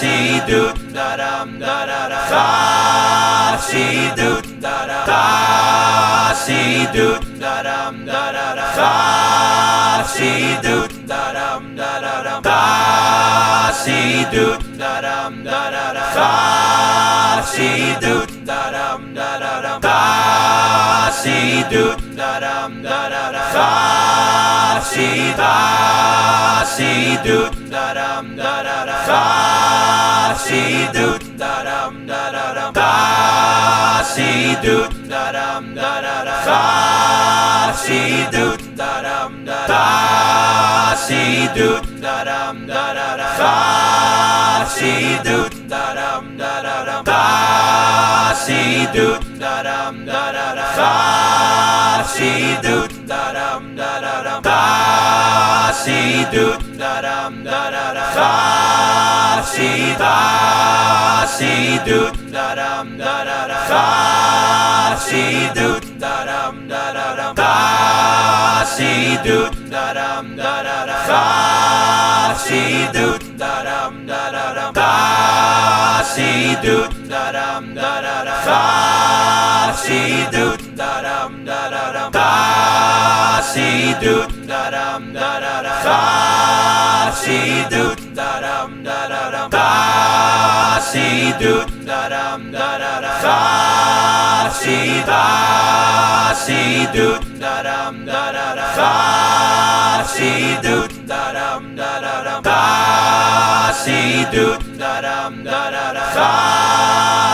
si doot da dum da da da. Fa si doot da da. Fa si doot da dum da da da. Fa si doot da dum da da da. Fa si doot da dum da da da. Fa si doot da dum da da da. Fa si doot da dum da da da. Fa si doot da dum da da da. Fa si doot da dum da da da. Fa si doot da dum da da da. Fa si doot da dum da da. Fa si doot da dum da da da. Fa si doot da dum da da da. Fa si doot da dum da da da. Fa si doot da dum da da da. Fa si doot da dum da da da. Fa si doot da dum da da da. Fa si doot da dum da da da. Fa si doot da dum da da da. Fa si doot da dum da da da. Fa si doot da dum da da da. Fa si doot da dum da da da. Fa si doot da dum da da da. Fa si doot da dum da da da. Fa si doot da dum da da da. Fa si doot da dum da da da. Fa si doot da dum da da da. Fa si doot da dum da da da. Fa si doot da dum da da. Fa si doot da dum da da da. Fa si doot da dum da da da. Fa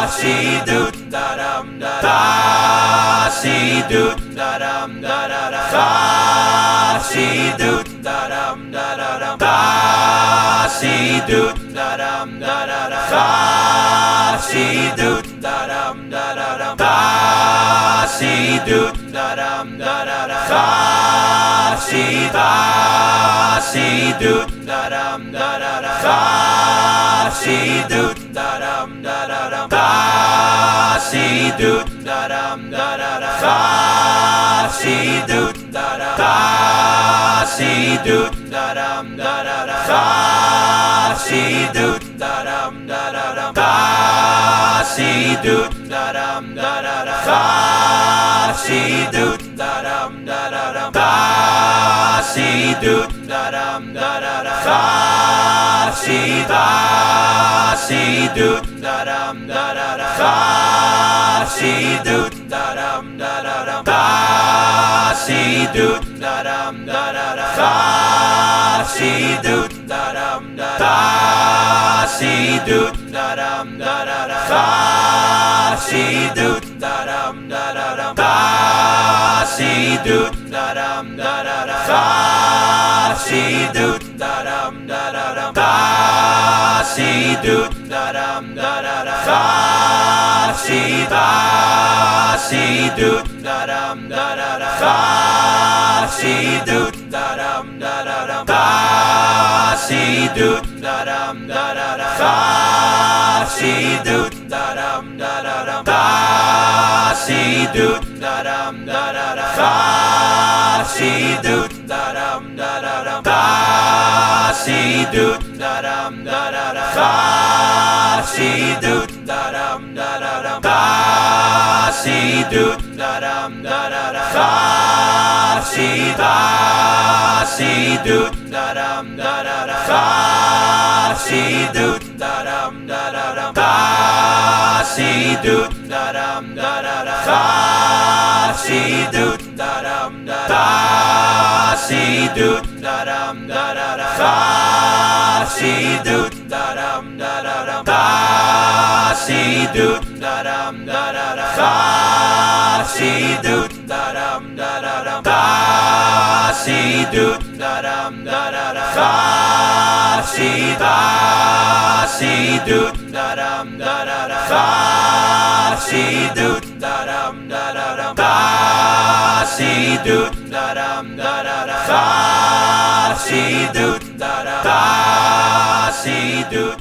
si doot da dum da da da. Fa si doot da dum da da da. Fa si doot da dum da da da. Fa si doot da dum da da da. Fa si doot da dum da da da. Fa si doot da dum da da da. Fa si doot da dum. Fa si doot da dum da da da. Fa si doot da dum da da da. Fa si doot da dum da da da. Fa si doot da dum da da da. Fa si doot da dum da da da. Fa si doot da dum da da da. Fa si doot da dum da da da. Fa si doot da dum da da da. Fa si doot da dum da da. Fa si doot da dum da da da. Fa si doot da dum da da da. Fa si doot da dum da da da. Fa si doot da dum da da da. Fa si doot da dum da da da. Fa si doot da dum da da da. Fa si doot da dum da da da. Fa si doot da dum da da da. Fa si doot da dum da da da. Fa si doot da dum da da da. Fa si doot da dum da da da. Fa si doot da dum da da da. Fa si doot da dum da da da. Fa si doot da dum da da da. Fa si doot da dum da da da. Fa si doot da dum da da da. Fa si doot da dum da da da. Fa si doot da dum da da. Fa si doot da dum da da da. Fa si doot da dum da da da. Fa si doot da dum da da da. Fa si doot da dum da da da. Fa si doot da dum da da da. Fa si doot da dum da da da. Fa si doot da dum da da da. Fa si doot da dum da da da. Fa si doot da dum. Fa si doot